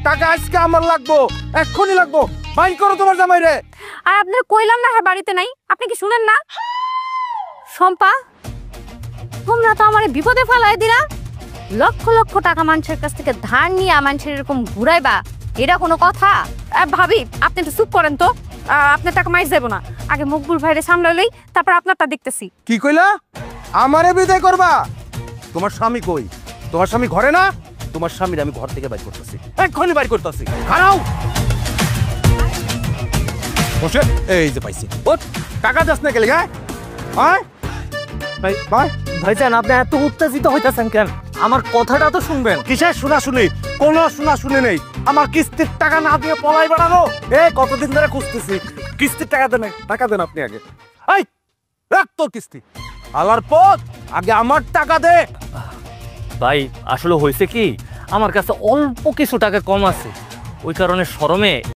টাকা আজকে আমার লাগবো, এক্ষুনি লাগবো। বাইর করো তোমার জামাই রে। আর আপনার কইলাম না বাড়িতে নাই, আপনি কি শুনেন না? শম্পা, তোমরা তো আমার বিপদে ফেলাই দিলা। লক্ষ লক্ষ টাকা মানুষের কাছ থেকে ধার নিয়ে মানুষের এরকম ঘুরাইবা, এটা কোনো কথা? ভাবি আপনি একটু চুপ করেন তো। আপনার টাকা মাইর যাবো না, আগে মকবুল ভাইরে সামলাইলেই তারপর আপনারটা দেখতেছি। কি কইলা? আমারে বিদায় করবা? তোমার স্বামী কই? তোমার স্বামী ঘরে না? তোমার স্বামীর আমি ঘর থেকে বাইর করতেছি, এক্ষুনি বাইর করতেছি। খারাও বসে, এই যে পাইছি। ওঠ, টাকা দাস না গেলে গায়। আয় ভাই, ভাই ভাইজান, আপনি এত উত্তেজিত হইতেছেন কেন? আমার কথাটা তো শুনবেন। কিসের শোনাশুনি? কোনো শোনাশুনি নেই। আমার কিস্তির টাকা না দিয়ে পলাই বেড়ানো। কতদিন ধরে খুঁজতেছি, কিস্তির টাকা দেন, টাকা দেন আপনি আগে। এই রাখ তোর কিস্তি, আলার পথ আগে আমার টাকা দে। ভাই আসলে হয়েছে কি, আমার কাছে অল্প কিছু টাকা কম আছে, ওই কারণে শরমে